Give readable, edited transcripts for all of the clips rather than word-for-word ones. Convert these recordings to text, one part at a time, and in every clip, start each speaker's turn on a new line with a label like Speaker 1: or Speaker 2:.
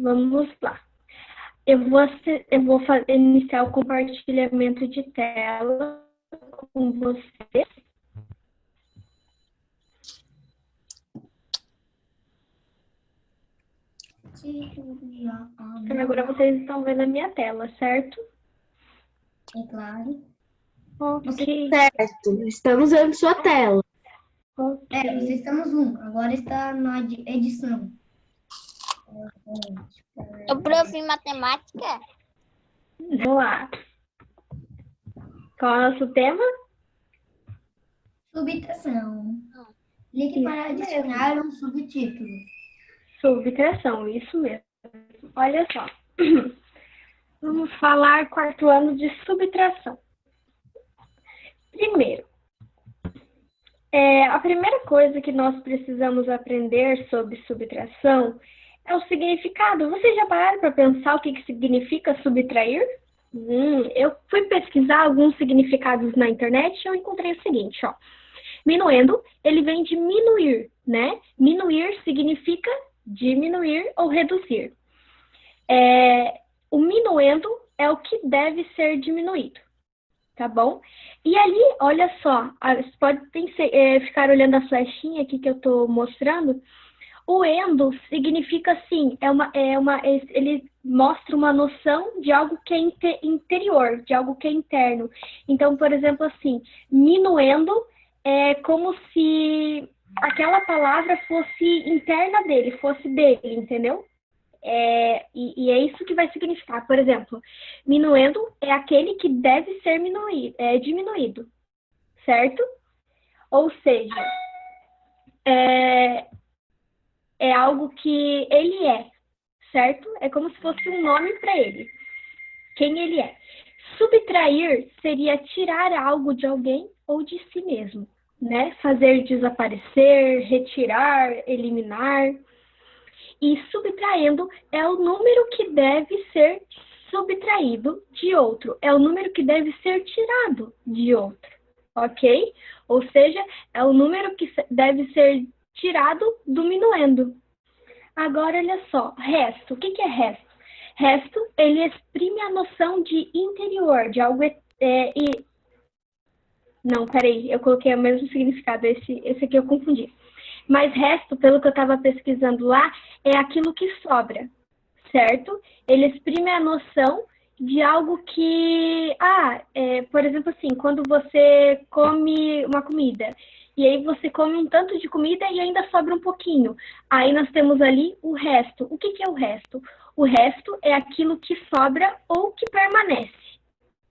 Speaker 1: Vamos lá. Eu vou iniciar o compartilhamento de tela com vocês. Agora vocês estão vendo a minha tela, certo?
Speaker 2: É claro.
Speaker 1: Ok.
Speaker 3: Certo, estamos vendo sua tela.
Speaker 1: Okay.
Speaker 2: Vocês estamos um. Agora está na edição.
Speaker 4: O prof. em matemática?
Speaker 1: Vamos lá. Qual é o nosso tema?
Speaker 2: Subtração. Clique para adicionar um subtítulo.
Speaker 1: Subtração, isso mesmo. Olha só. Vamos falar 4º ano de subtração. Primeiro, a primeira coisa que nós precisamos aprender sobre subtração é o significado. Vocês já pararam para pensar o que significa subtrair? Eu fui pesquisar alguns significados na internet e eu encontrei o seguinte, ó. Minuendo, ele vem de diminuir, né? Diminuir significa diminuir ou reduzir. O minuendo é o que deve ser diminuído, tá bom? E ali, olha só, vocês podem ficar olhando a flechinha aqui que eu tô mostrando. O endo significa assim, ele mostra uma noção de algo que é interior, de algo que é interno. Então, por exemplo, assim, minuendo é como se aquela palavra fosse interna dele, fosse dele, entendeu? E é isso que vai significar. Por exemplo, minuendo é aquele que deve ser diminuído, certo? Ou seja, é algo que ele é, certo? É como se fosse um nome para ele, quem ele é. Subtrair seria tirar algo de alguém ou de si mesmo, né? Fazer desaparecer, retirar, eliminar. E subtraindo é o número que deve ser subtraído de outro, é o número que deve ser tirado de outro, ok? Ou seja, é o número que deve ser tirado do minuendo. Agora, olha só, resto. O que é resto? Resto, ele exprime a noção de interior, de algo... Não, peraí, eu coloquei o mesmo significado, esse aqui eu confundi. Mas resto, pelo que eu estava pesquisando lá, é aquilo que sobra, certo? Ele exprime a noção de algo que... por exemplo assim, quando você come uma comida... E aí você come um tanto de comida e ainda sobra um pouquinho. Aí nós temos ali o resto. O que é o resto? O resto é aquilo que sobra ou que permanece.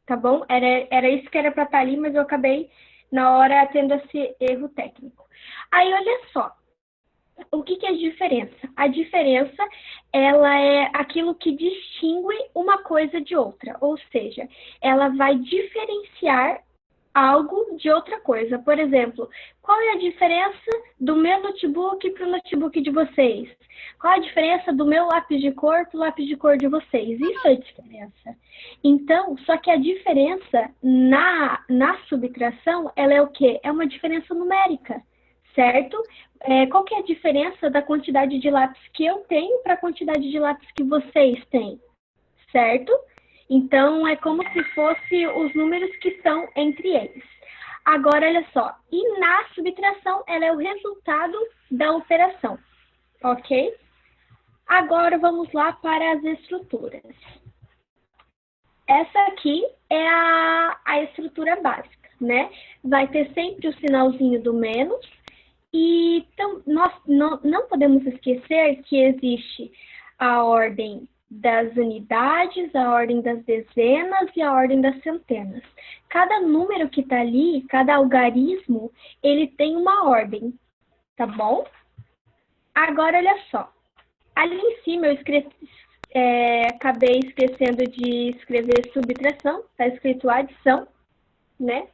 Speaker 1: Tá bom? Era isso que era para estar ali, mas eu acabei na hora tendo esse erro técnico. Aí olha só. O que é a diferença? A diferença, ela é aquilo que distingue uma coisa de outra. Ou seja, ela vai diferenciar algo de outra coisa. Por exemplo, qual é a diferença do meu notebook para o notebook de vocês? Qual a diferença do meu lápis de cor para o lápis de cor de vocês? Isso é a diferença. Então, só que a diferença na subtração, ela é o quê? É uma diferença numérica, certo? Qual que é a diferença da quantidade de lápis que eu tenho para a quantidade de lápis que vocês têm, certo? Então, é como se fosse os números que estão entre eles. Agora, olha só. E na subtração, ela é o resultado da operação. Ok? Agora, vamos lá para as estruturas. Essa aqui é a estrutura básica, né? Vai ter sempre o sinalzinho do menos. E então, nós não podemos esquecer que existe a ordem das unidades, a ordem das dezenas e a ordem das centenas. Cada número que está ali, cada algarismo, ele tem uma ordem, tá bom? Agora, olha só. Ali em cima eu acabei esquecendo de escrever subtração, está escrito adição, né?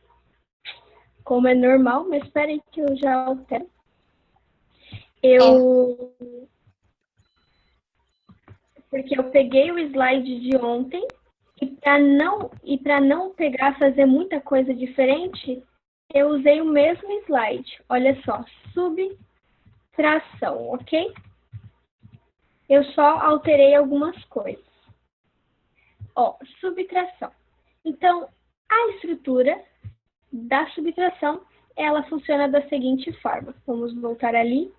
Speaker 1: Como é normal, mas espera aí que eu já altero. Porque eu peguei o slide de ontem e para não fazer muita coisa diferente, eu usei o mesmo slide. Olha só, subtração, ok? Eu só alterei algumas coisas. Ó, subtração. Então, a estrutura da subtração, ela funciona da seguinte forma. Vamos voltar ali.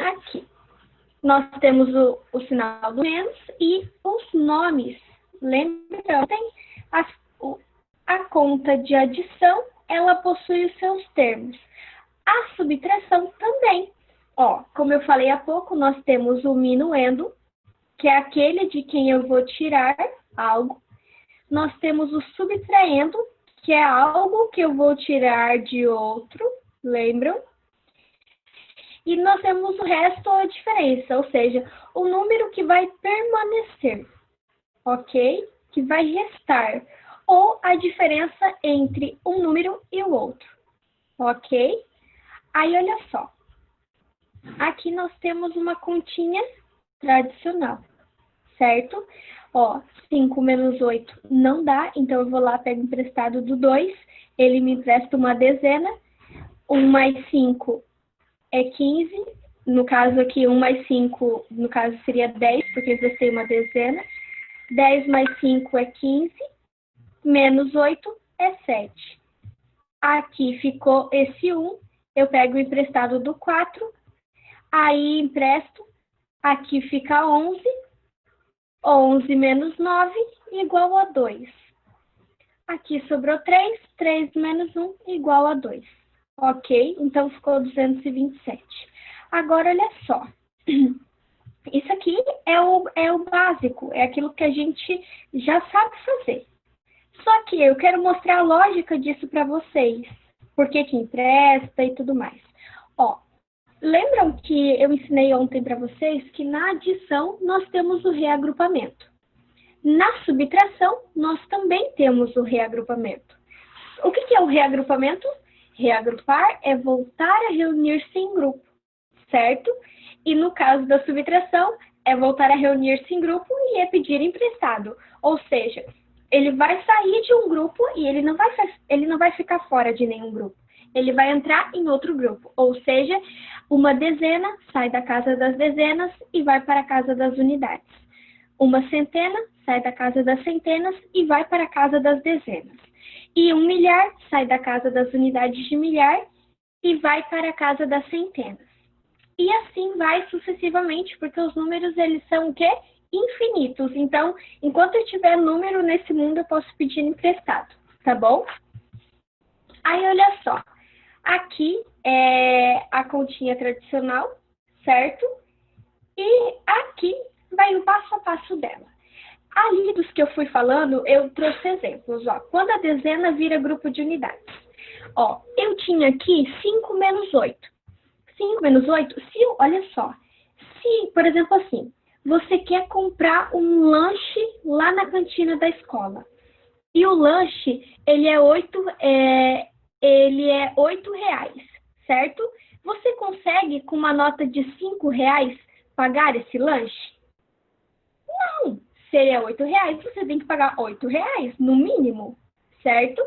Speaker 1: Aqui. Nós temos o sinal do menos e os nomes. Lembra? A conta de adição, ela possui os seus termos. A subtração também. Ó, como eu falei há pouco, nós temos o minuendo, que é aquele de quem eu vou tirar algo. Nós temos o subtraendo, que é algo que eu vou tirar de outro, lembram? E nós temos o resto ou a diferença, ou seja, o número que vai permanecer, ok? Que vai restar, ou a diferença entre um número e o outro, ok? Aí, olha só. Aqui nós temos uma continha tradicional, certo? Ó, 5 menos 8 não dá, então eu vou lá, pego emprestado do 2, ele me empresta uma dezena, 1 mais 5 é 15, no caso aqui 1 mais 5, no caso seria 10, porque eu emprestei uma dezena, 10 mais 5 é 15, menos 8 é 7. Aqui ficou esse 1, eu pego o emprestado do 4, aí empresto, aqui fica 11, 11 menos 9 igual a 2. Aqui sobrou 3, 3 menos 1 igual a 2. Ok? Então ficou 227. Agora, olha só. Isso aqui é o básico, é aquilo que a gente já sabe fazer. Só que eu quero mostrar a lógica disso para vocês. Por que que empresta e tudo mais. Ó, lembram que eu ensinei ontem para vocês que na adição nós temos o reagrupamento. Na subtração, nós também temos o reagrupamento. O que é o reagrupamento? Reagrupar é voltar a reunir-se em grupo, certo? E no caso da subtração, é voltar a reunir-se em grupo e é pedir emprestado. Ou seja, ele vai sair de um grupo e ele não vai ficar fora de nenhum grupo. Ele vai entrar em outro grupo. Ou seja, uma dezena sai da casa das dezenas e vai para a casa das unidades. Uma centena sai da casa das centenas e vai para a casa das dezenas. E 1 milhar sai da casa das unidades de milhar e vai para a casa das centenas. E assim vai sucessivamente, porque os números, eles são o quê? Infinitos. Então, enquanto eu tiver número nesse mundo, eu posso pedir emprestado, tá bom? Aí, olha só. Aqui é a continha tradicional, certo? E aqui vai o passo a passo dela. Ali dos que eu fui falando, eu trouxe exemplos. Ó, quando a dezena vira grupo de unidades. Ó, eu tinha aqui 5 menos 8. 5 menos 8, olha só. Se, por exemplo, assim, você quer comprar um lanche lá na cantina da escola. E o lanche, ele é 8 reais, certo? Você consegue, com uma nota de 5 reais, pagar esse lanche? Não. Se ele é 8 reais, você tem que pagar 8 reais, no mínimo, certo?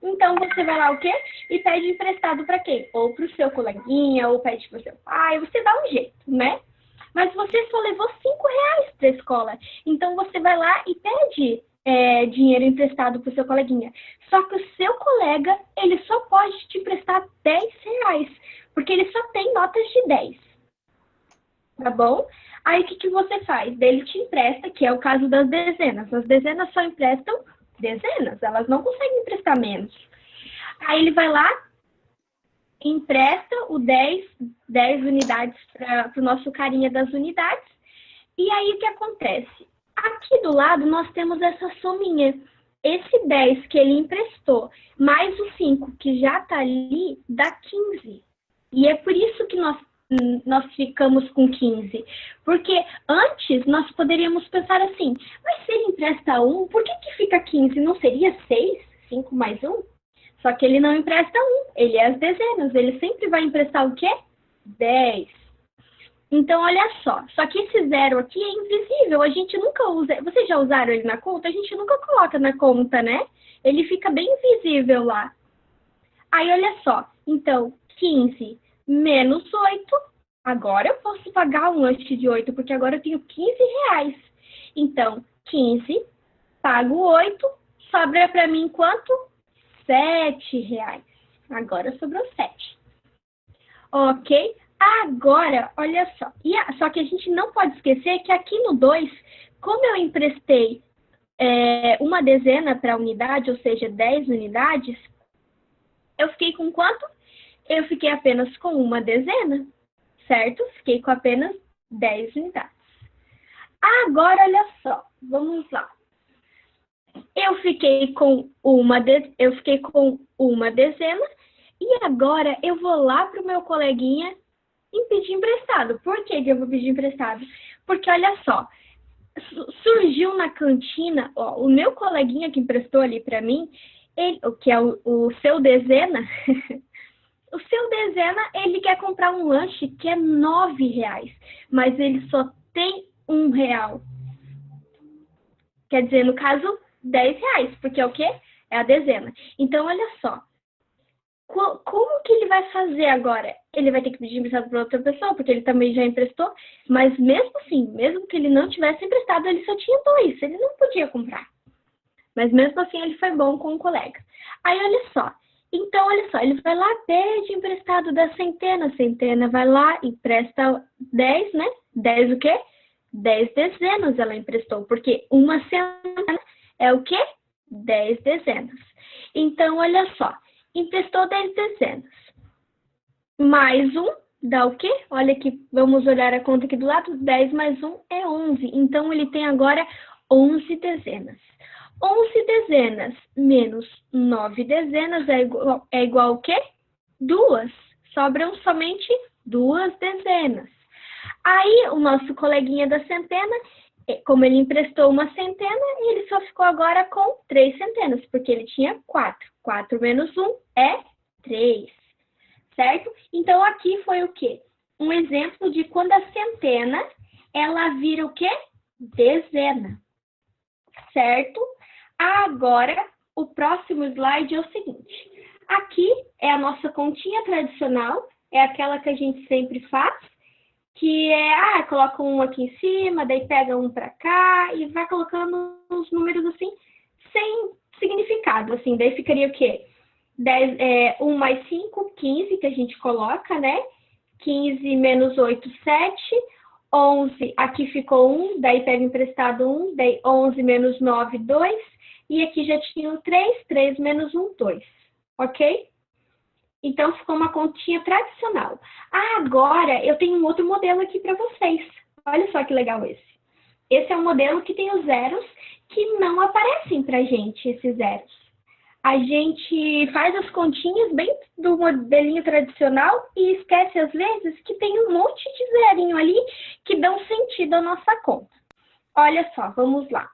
Speaker 1: Então, você vai lá o quê? E pede emprestado para quem? Ou para o seu coleguinha, ou pede para o seu pai, você dá um jeito, né? Mas você só levou 5 reais para a escola. Então, você vai lá e pede dinheiro emprestado para o seu coleguinha. Só que o seu colega, ele só pode te emprestar 10 reais, porque ele só tem notas de 10. Tá bom? Aí, o que você faz? Ele te empresta, que é o caso das dezenas. As dezenas só emprestam dezenas, elas não conseguem emprestar menos. Aí, ele vai lá, empresta o 10 unidades para o nosso carinha das unidades. E aí, o que acontece? Aqui do lado, nós temos essa sominha. Esse 10 que ele emprestou, mais o 5 que já está ali, dá 15. E é por isso que nós ficamos com 15. Porque antes nós poderíamos pensar assim, mas se ele empresta 1, por que fica 15? Não seria 6? 5 mais 1? Só que ele não empresta 1, ele é as dezenas. Ele sempre vai emprestar o quê? 10. Então, olha só que esse 0 aqui é invisível, a gente nunca usa. Vocês já usaram ele na conta? A gente nunca coloca na conta, né? Ele fica bem invisível lá. Aí, olha só, então, 15 menos 8. Agora eu posso pagar um lanche de 8, porque agora eu tenho 15 reais. Então, 15, pago 8, sobra para mim quanto? 7 reais. Agora sobrou 7. Ok? Agora, olha só. Só que a gente não pode esquecer que aqui no 2, como eu emprestei uma dezena para a unidade, ou seja, 10 unidades, eu fiquei com quanto? Eu fiquei apenas com uma dezena, certo? Fiquei com apenas 10 unidades. Agora, olha só, vamos lá. Eu fiquei com uma dezena e agora eu vou lá para o meu coleguinha e pedir emprestado. Por que eu vou pedir emprestado? Porque, olha só, surgiu na cantina, ó, o meu coleguinha que emprestou ali para mim, que é o seu dezena, o seu dezena, ele quer comprar um lanche que é 9 reais, mas ele só tem 1 real. Quer dizer, no caso, 10 reais, porque é o quê? É a dezena. Então, olha só. Como que ele vai fazer agora? Ele vai ter que pedir emprestado para outra pessoa, porque ele também já emprestou, mas mesmo assim, mesmo que ele não tivesse emprestado, ele só tinha 2, ele não podia comprar. Mas mesmo assim, ele foi bom com o colega. Aí, olha só. Então, olha só, ele vai lá, pede emprestado da Centena. A Centena vai lá, empresta 10, né? 10 o quê? 10 dezenas ela emprestou, porque uma centena é o quê? 10 dezenas. Então, olha só, emprestou 10 dezenas. Mais 1 dá o quê? Olha aqui, vamos olhar a conta aqui do lado. 10 mais 1 é 11. Então, ele tem agora 11 dezenas. 11 dezenas menos 9 dezenas é igual ao quê? 2. Sobram somente 2 dezenas. Aí, o nosso coleguinha da centena, como ele emprestou uma centena, ele só ficou agora com 3 centenas, porque ele tinha 4. 4 menos 1 é 3, certo? Então, aqui foi o quê? Um exemplo de quando a centena, ela vira o quê? Dezena, certo? Agora, o próximo slide é o seguinte. Aqui é a nossa continha tradicional, é aquela que a gente sempre faz, que coloca um aqui em cima, daí pega um para cá e vai colocando uns números assim, sem significado, assim, daí ficaria o quê? 1 mais 5, 15, que a gente coloca, né? 15 menos 8, 7, 11, aqui ficou 1, daí pega emprestado 1, daí 11 menos 9, 2, e aqui já tinha um 3, 3 menos 1, 2, ok? Então, ficou uma continha tradicional. Agora, eu tenho um outro modelo aqui para vocês. Olha só que legal esse. Esse é um modelo que tem os zeros que não aparecem para a gente, esses zeros. A gente faz as continhas bem do modelinho tradicional e esquece, às vezes, que tem um monte de zerinho ali que dão sentido à nossa conta. Olha só, vamos lá.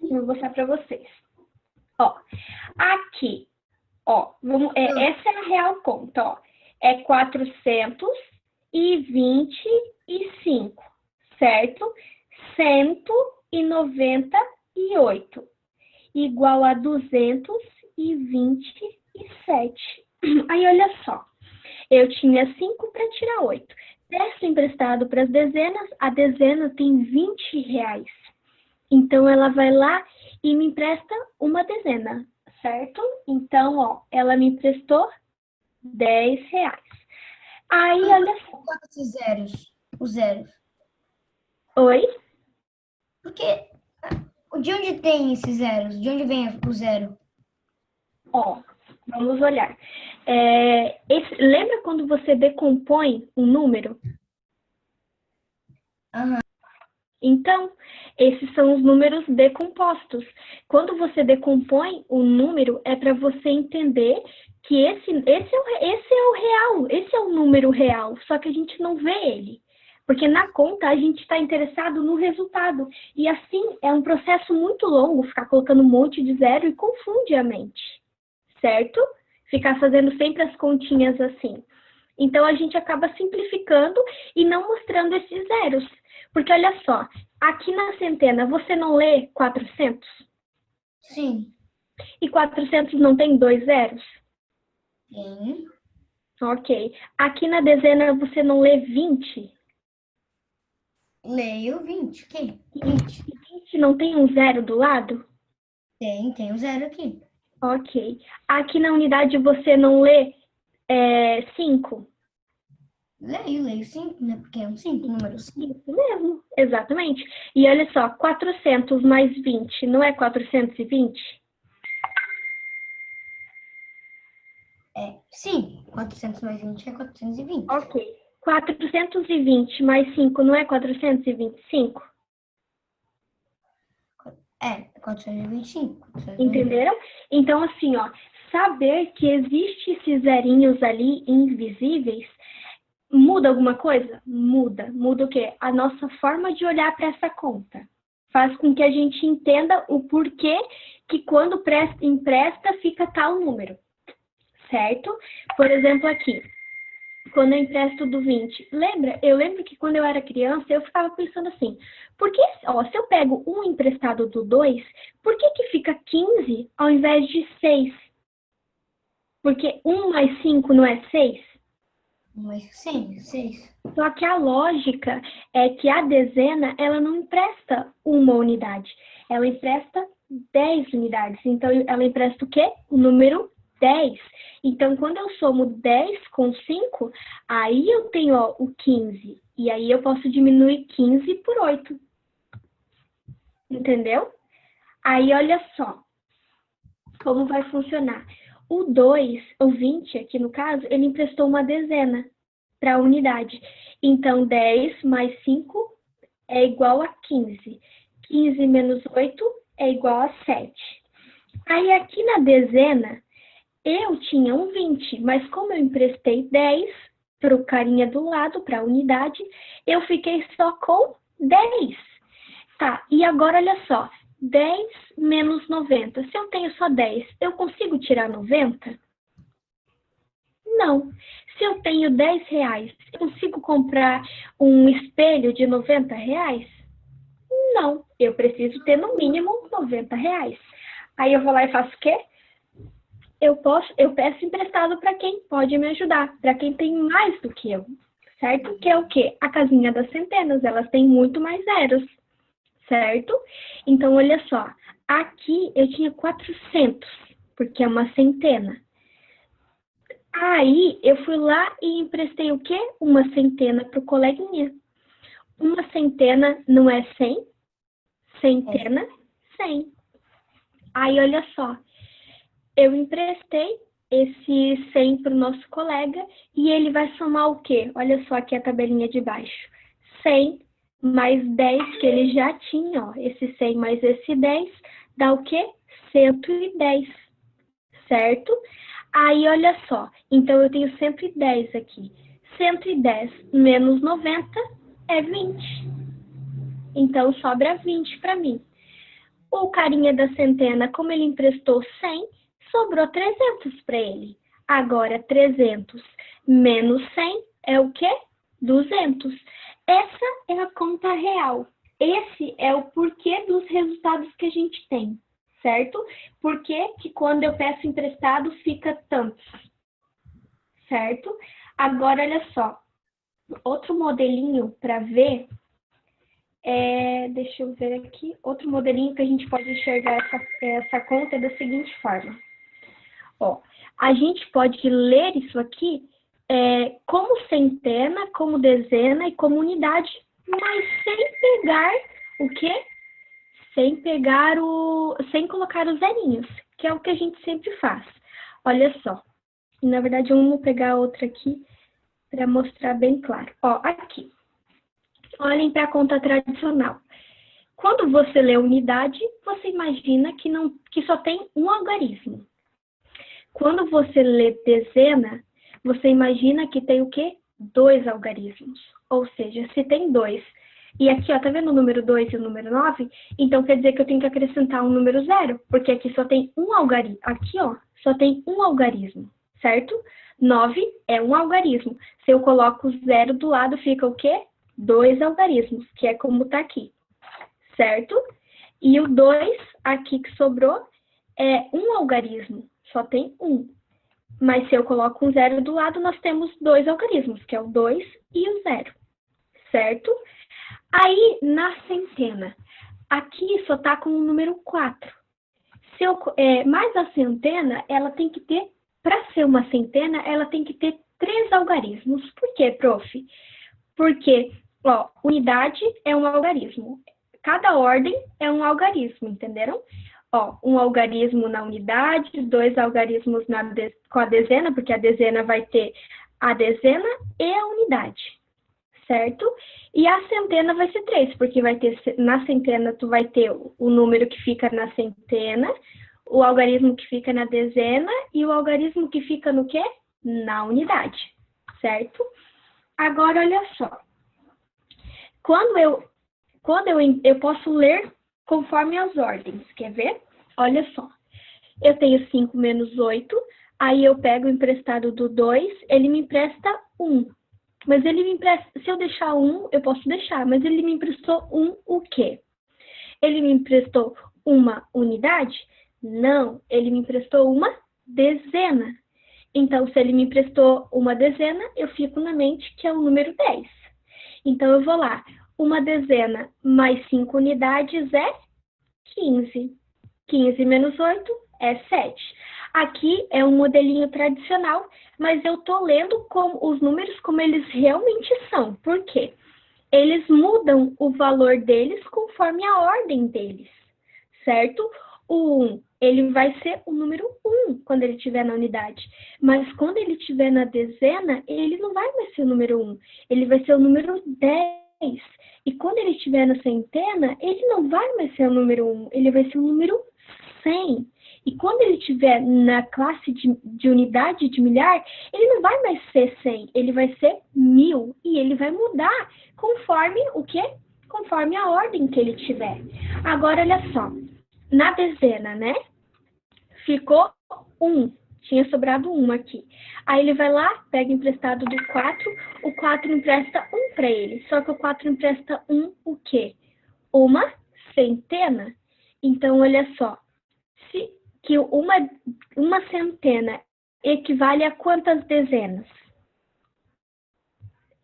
Speaker 1: Vou mostrar para vocês. Ó, aqui. Ó, essa é a real conta, ó. É 425, certo? 198, igual a 227. Aí, olha só. Eu tinha 5 para tirar 8. Peço emprestado para as dezenas, a dezena tem 20 reais. Então, ela vai lá e me empresta uma dezena. Certo? Então, ó, ela me emprestou 10 reais. Aí, olha só.
Speaker 2: Quantos zeros? Os zeros.
Speaker 1: Oi?
Speaker 2: Porque de onde tem esses zeros? De onde vem o zero?
Speaker 1: Ó, vamos olhar. Lembra quando você decompõe um número?
Speaker 2: Aham.
Speaker 1: Então, esses são os números decompostos. Quando você decompõe o número, é para você entender que esse é o real, esse é o número real, só que a gente não vê ele. Porque na conta a gente está interessado no resultado. E assim, é um processo muito longo ficar colocando um monte de zero e confunde a mente, certo? Ficar fazendo sempre as continhas assim. Então, a gente acaba simplificando e não mostrando esses zeros. Porque, olha só, aqui na centena, você não lê 400?
Speaker 2: Sim.
Speaker 1: E 400 não tem 2 zeros?
Speaker 2: Tem.
Speaker 1: Ok. Aqui na dezena você não lê 20?
Speaker 2: Leio 20. Aqui. 20.
Speaker 1: 20 não tem um zero do lado?
Speaker 2: Tem um zero aqui.
Speaker 1: Ok. Aqui na unidade você não lê 5?
Speaker 2: Leio 5, né? Porque é um 5, número 5.
Speaker 1: Isso mesmo, exatamente. E olha só, 400 mais 20 não é 420?
Speaker 2: Sim, 400 mais 20 é 420.
Speaker 1: Ok. 420 mais 5 não é 425?
Speaker 2: 425.
Speaker 1: Entenderam? Então, assim, ó, saber que existe esses zerinhos ali invisíveis muda alguma coisa? Muda. Muda o quê? A nossa forma de olhar para essa conta. Faz com que a gente entenda o porquê que quando empresta fica tal número. Certo? Por exemplo, aqui, quando eu empresto do 20, lembra? Eu lembro que quando eu era criança, eu ficava pensando assim, por que, ó, se eu pego um emprestado do 2, por que fica 15 ao invés de 6? Porque 1 mais 5 não é 6?
Speaker 2: Mas sim, 6.
Speaker 1: Só que a lógica é que a dezena, ela não empresta uma unidade, ela empresta 10 unidades. Então, ela empresta o quê? O número 10. Então, quando eu somo 10 com 5, aí eu tenho ó, o 15. E aí eu posso diminuir 15 por 8. Entendeu? Aí, olha só como vai funcionar. O 2, o 20 aqui no caso, ele emprestou uma dezena para a unidade. Então, 10 mais 5 é igual a 15. 15 menos 8 é igual a 7. Aí, aqui na dezena, eu tinha um 20, mas como eu emprestei 10 para o carinha do lado, para a unidade, eu fiquei só com 10. Tá, e agora olha só, 10 menos 90. Se eu tenho só 10, eu consigo tirar 90? Não. Se eu tenho 10 reais, eu consigo comprar um espelho de 90 reais? Não. Eu preciso ter no mínimo 90 reais. Aí eu vou lá e faço o quê? Eu peço emprestado para quem pode me ajudar, para quem tem mais do que eu, certo? Que é o quê? A casinha das centenas, elas têm muito mais zeros, certo? Então, olha só, aqui eu tinha 400, porque é uma centena. Aí, eu fui lá e emprestei o quê? Uma centena para o coleguinha. Uma centena não é 100? Centena, 100. Aí, olha só, eu emprestei esse 100 para o nosso colega e ele vai somar o quê? Olha só aqui a tabelinha de baixo. 100 mais 10 que ele já tinha, ó. Esse 100 mais esse 10 dá o quê? 110, certo? Aí, olha só. Então, eu tenho 110 aqui. 110 menos 90 é 20. Então, sobra 20 para mim. O carinha da centena, como ele emprestou 100, sobrou 300 para ele. Agora, 300 menos 100 é o quê? 200. Essa é a conta real. Esse é o porquê dos resultados que a gente tem, certo? Por que quando eu peço emprestado fica tanto, certo? Agora, olha só. Outro modelinho para ver deixa eu ver aqui, outro modelinho que a gente pode enxergar essa conta é da seguinte forma. Ó, a gente pode ler isso aqui como centena, como dezena e como unidade, mas sem pegar o quê? Sem colocar os zerinhos, que é o que a gente sempre faz. Olha só, na verdade vamos pegar outra aqui para mostrar bem claro. Ó, aqui. Olhem para a conta tradicional. Quando você lê unidade, você imagina que só tem um algarismo. Quando você lê dezena, você imagina que tem o quê? 2 algarismos. Ou seja, se tem 2, e aqui, ó, tá vendo o número 2 e o número 9? Então, quer dizer que eu tenho que acrescentar um número 0, porque aqui só tem um algarismo. Aqui, ó, só tem um algarismo, certo? 9 é um algarismo. Se eu coloco o 0 do lado, fica o quê? 2 algarismos, que é como tá aqui, certo? E o 2, aqui que sobrou, é um algarismo, só tem um. Mas se eu coloco um zero do lado, nós temos dois algarismos, que é o 2 e o 0, certo? Aí, na centena, aqui só está com o número 4. Mas a centena, ela tem que ter, para ser uma centena, ela tem que ter 3 algarismos. Por quê, prof? Porque, unidade é um algarismo. Cada ordem é um algarismo, entenderam? Um algarismo na unidade, 2 algarismos com a dezena, porque a dezena vai ter a dezena e a unidade, certo? E a centena vai ser 3, porque na centena tu vai ter o número que fica na centena, o algarismo que fica na dezena e o algarismo que fica no quê? Na unidade, certo? Agora, olha só. Quando eu posso ler conforme as ordens, quer ver? Olha só. Eu tenho 5 menos 8, aí eu pego o emprestado do 2, ele me empresta 1. Mas ele me empresta, se eu deixar 1, eu posso deixar, mas ele me emprestou o quê? Ele me emprestou uma unidade? Não, ele me emprestou uma dezena. Então, se ele me emprestou uma dezena, eu fico na mente que é o número 10. Então, eu vou lá. Uma dezena mais 5 unidades é 15. 15 menos 8 é 7. Aqui é um modelinho tradicional, mas eu estou lendo os números como eles realmente são. Por quê? Eles mudam o valor deles conforme a ordem deles, certo? O 1, ele vai ser o número 1 quando ele estiver na unidade. Mas quando ele estiver na dezena, ele não vai mais ser o número 1. Ele vai ser o número 10. E quando ele estiver na centena, ele não vai mais ser o número 1. Ele vai ser o número 100. E quando ele estiver na classe de unidade de milhar, ele não vai mais ser 100. Ele vai ser 1000. E ele vai mudar conforme o quê? Conforme a ordem que ele tiver. Agora, olha só. Na dezena, né? Ficou 1. Tinha sobrado 1 aqui. Aí ele vai lá, pega emprestado do 4. O 4 empresta 1 para ele. Só que o 4 empresta 1 o quê? Uma centena. Então, olha só. Que uma centena equivale a quantas dezenas?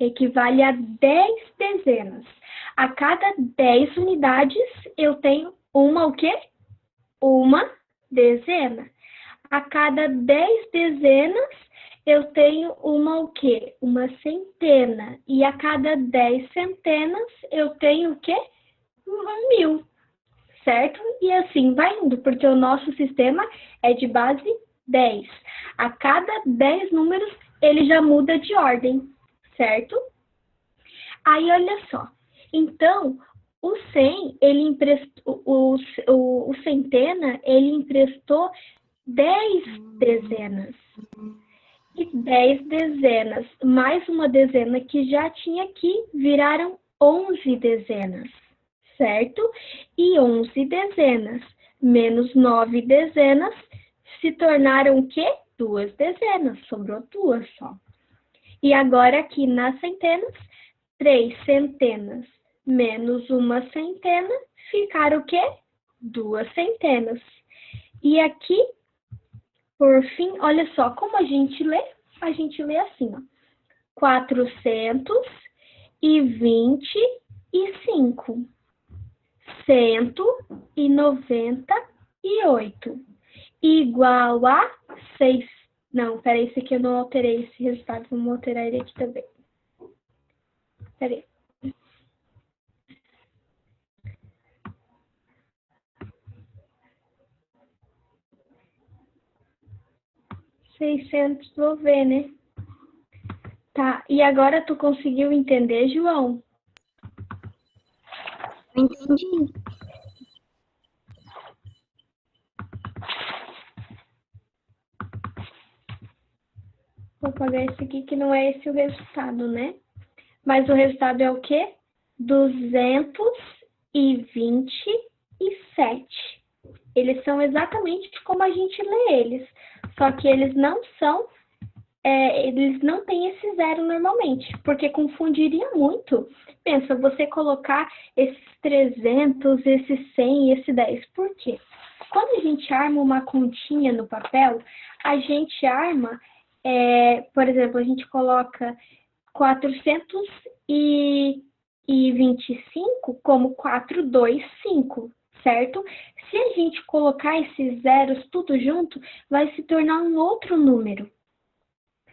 Speaker 1: Equivale a 10 dezenas. A cada 10 unidades, eu tenho o quê? Uma dezena. A cada 10 dezenas, eu tenho o quê? Uma centena. E a cada 10 centenas, eu tenho o quê? 1000. Certo? E assim vai indo, porque o nosso sistema é de base 10. A cada 10 números, ele já muda de ordem, certo? Aí, olha só. Então, o 100, ele emprestou, o centena, ele emprestou 10 dezenas. E 10 dezenas, mais uma dezena que já tinha aqui, viraram 11 dezenas. Certo? E 11 dezenas menos 9 dezenas se tornaram o quê? 2 dezenas, sobrou 2 só. E agora aqui nas centenas, 3 centenas menos uma centena, ficaram o quê? 2 centenas. E aqui, por fim, olha só, como a gente lê? A gente lê assim, ó. 425. 198 igual a 6. Não, peraí, esse aqui eu não alterei esse resultado. Vamos alterar ele aqui também. Peraí. Vou ver, né? Tá, e agora tu conseguiu entender, João?
Speaker 4: Entendi.
Speaker 1: Vou apagar esse aqui, que não é esse o resultado, né? Mas o resultado é o quê? 227. Eles são exatamente como a gente lê eles. Só que eles não são eles não têm esse zero normalmente, porque confundiria muito. Pensa, você colocar esses 300, esse 100 e esse 10. Por quê? Quando a gente arma uma continha no papel, a gente arma, por exemplo, a gente coloca 425 como 425, certo? Se a gente colocar esses zeros tudo junto, vai se tornar um outro número,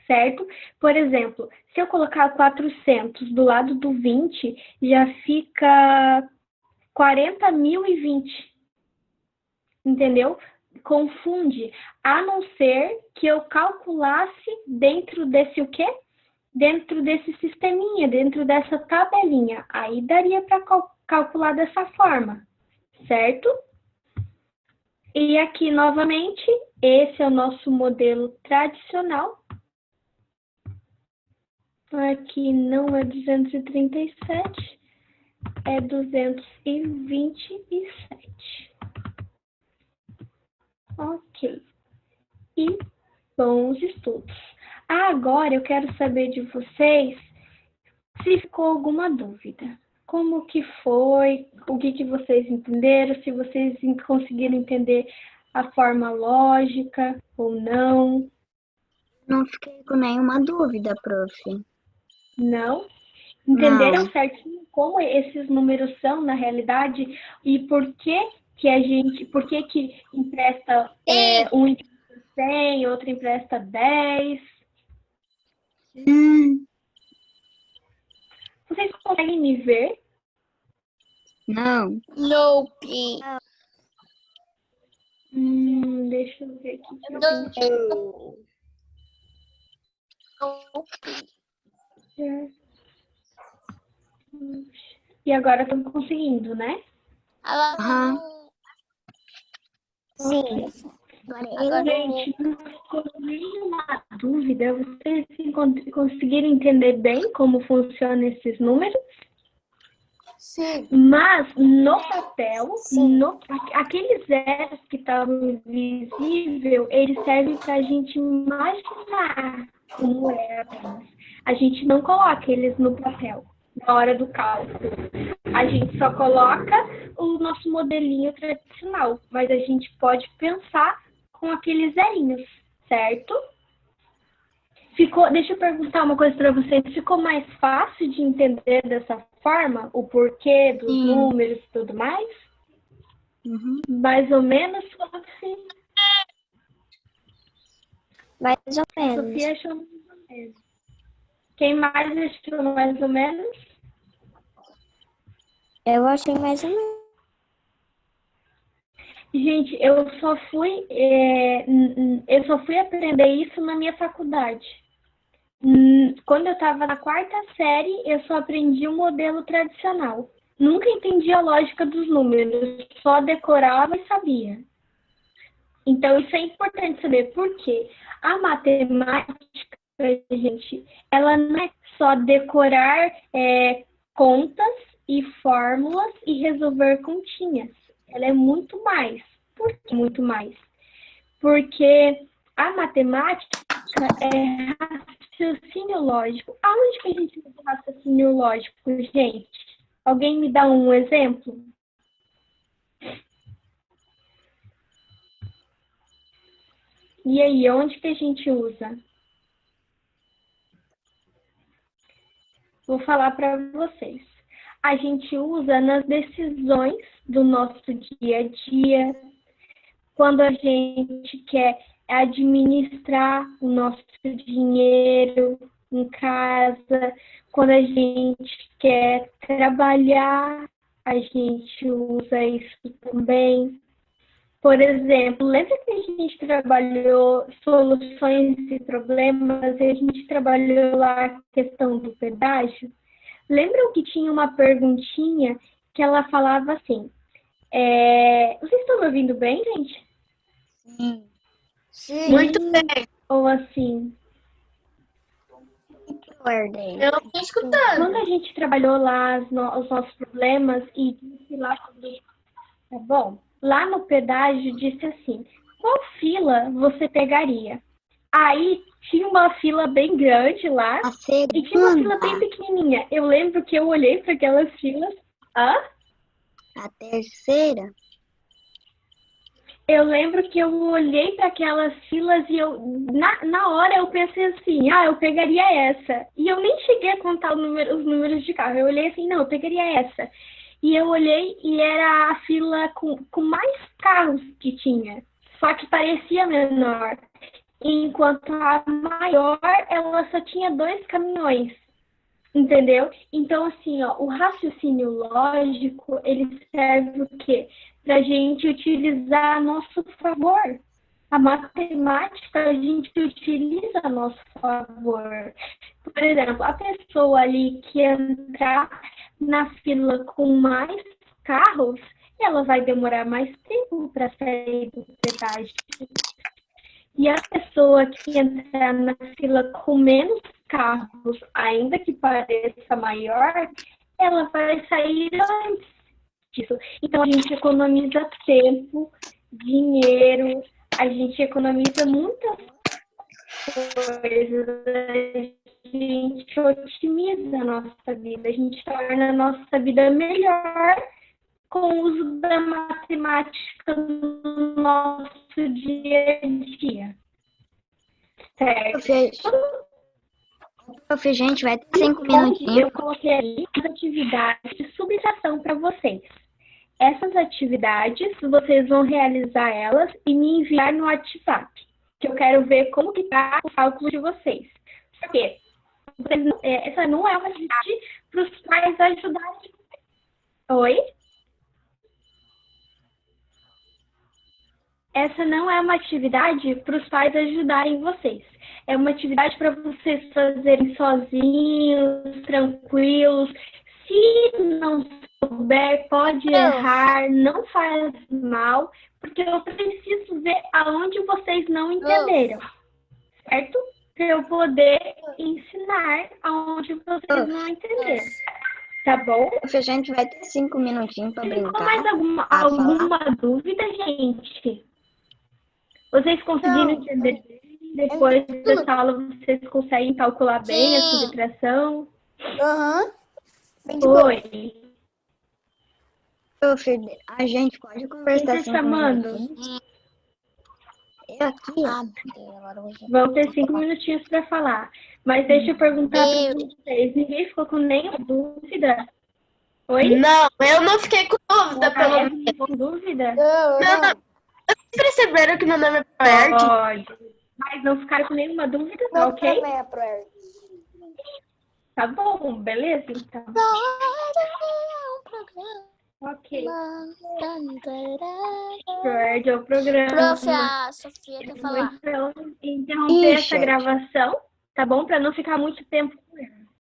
Speaker 1: certo? Por exemplo, se eu colocar 400 do lado do 20, já fica 40.020, entendeu? Confunde, a não ser que eu calculasse dentro desse o quê? Dentro desse sisteminha, dentro dessa tabelinha. Aí daria para calcular dessa forma, certo? E aqui, novamente, esse é o nosso modelo tradicional. Aqui não é 237, é 227. Ok. E bons estudos. Agora eu quero saber de vocês se ficou alguma dúvida. Como que foi? O que vocês entenderam? Se vocês conseguiram entender a forma lógica ou não?
Speaker 4: Não fiquei com nenhuma dúvida, prof.
Speaker 1: Não? Entenderam
Speaker 4: Não.
Speaker 1: certinho como esses números são na realidade e por que empresta um empresta 100, outro empresta 10? Vocês conseguem me ver?
Speaker 4: Não. Nope.
Speaker 1: Deixa eu ver aqui. E agora estão conseguindo, né?
Speaker 4: Aham.
Speaker 1: Sim. Gente, não ficou nenhuma dúvida. Vocês conseguiram entender bem como funcionam esses números?
Speaker 2: Sim.
Speaker 1: Mas no papel, aqueles zeros que estavam visíveis, eles servem para a gente imaginar como é apenas. A gente não coloca eles no papel na hora do cálculo. A gente só coloca o nosso modelinho tradicional, mas a gente pode pensar com aqueles zerinhos, certo? Deixa eu perguntar uma coisa para vocês. Ficou mais fácil de entender dessa forma? O porquê dos números e tudo mais?
Speaker 4: Uhum.
Speaker 1: Mais ou menos, Sofia?
Speaker 5: Mais ou menos.
Speaker 1: Sofia achou mais ou menos. Quem mais achou mais ou menos?
Speaker 5: Eu achei mais ou menos.
Speaker 1: Gente, eu só fui aprender isso na minha faculdade. Quando eu estava na 4ª série, eu só aprendi o modelo tradicional. Nunca entendi a lógica dos números, só decorava e sabia. Então, isso é importante saber, porque a matemática, gente, ela não é só decorar contas e fórmulas e resolver continhas. Ela é muito mais. Por que muito mais? Porque a matemática é raciocínio lógico. Aonde que a gente usa raciocínio lógico, gente? Alguém me dá um exemplo? E aí, onde que a gente usa? Vou falar para vocês. A gente usa nas decisões do nosso dia a dia, quando a gente quer administrar o nosso dinheiro em casa, quando a gente quer trabalhar, a gente usa isso também. Por exemplo, lembra que a gente trabalhou soluções de problemas e a gente trabalhou lá a questão do pedágio? Lembram que tinha uma perguntinha que ela falava assim, vocês estão me ouvindo bem, gente?
Speaker 4: Sim.
Speaker 2: Sim.
Speaker 3: Muito bem.
Speaker 1: Ou assim?
Speaker 3: Eu não tô escutando.
Speaker 1: Quando a gente trabalhou lá os nossos problemas e disse lá sobre... Tá bom? Lá no pedágio disse assim, qual fila você pegaria? Aí tinha uma fila bem grande lá
Speaker 4: A
Speaker 1: e tinha uma fila bem
Speaker 4: segunda,
Speaker 1: pequenininha. Eu lembro que eu olhei para aquelas filas.
Speaker 4: a terceira,
Speaker 1: Eu lembro que eu olhei para aquelas filas e na hora eu pensei assim, eu pegaria essa. E eu nem cheguei a contar os números de carro. Eu olhei assim, não, eu pegaria essa. E eu olhei e era a fila com mais carros que tinha. Só que parecia menor. Enquanto a maior, ela só tinha 2 caminhões. Entendeu? Então, assim, ó, o raciocínio lógico, ele serve o quê? Para a gente utilizar a nosso favor. A matemática a gente utiliza a nosso favor. Por exemplo, a pessoa ali que entrar na fila com mais carros, ela vai demorar mais tempo para sair do pedágio. E a pessoa que entrar na fila com menos carros, ainda que pareça maior, ela vai sair antes disso. Então, a gente economiza tempo, dinheiro, a gente economiza muitas coisas, a gente otimiza a nossa vida, a gente torna a nossa vida melhor com o uso da matemática no nosso dia a dia. Certo?
Speaker 4: prof, a gente vai ter 5 minutinhos.
Speaker 1: Eu coloquei ali as atividades de subtração para vocês. Essas atividades, vocês vão realizar elas e me enviar no WhatsApp, que eu quero ver como que está o cálculo de vocês. Por quê? Essa não é uma atividade para os pais ajudarem. Oi? Essa não é uma atividade para os pais ajudarem vocês. É uma atividade para vocês fazerem sozinhos, tranquilos. Se não souber, pode errar, não faz mal, porque eu preciso ver aonde vocês não entenderam, certo? Para eu poder ensinar aonde vocês não entenderam. Tá bom?
Speaker 4: Prof, a gente vai ter 5 minutinhos para brincar.
Speaker 1: Ficou mais alguma dúvida, gente? Vocês conseguiram entender? Depois dessa aula, vocês conseguem calcular bem a subtração? Oi.
Speaker 4: Prof, a gente pode conversar
Speaker 1: Quem tá
Speaker 4: 5
Speaker 1: chamando?
Speaker 4: minutinhos? Eu aqui, ó.
Speaker 1: Vão ter 5 minutinhos para falar. Mas deixa eu perguntar para vocês. Ninguém ficou com nenhuma dúvida? Oi?
Speaker 3: Não, eu não fiquei com dúvida, pelo menos.
Speaker 1: Não ficou com dúvida?
Speaker 3: Não. Vocês perceberam que meu nome é Proerd?
Speaker 1: Pode. Mas não ficaram com nenhuma dúvida, tá ok? Tá bom, beleza, então. Ok. Proerd é o programa.
Speaker 6: Prof, a Sofia quer falar.
Speaker 1: Então, interromper
Speaker 4: Ixi,
Speaker 1: essa gravação, tá bom? Para não ficar muito tempo com ela.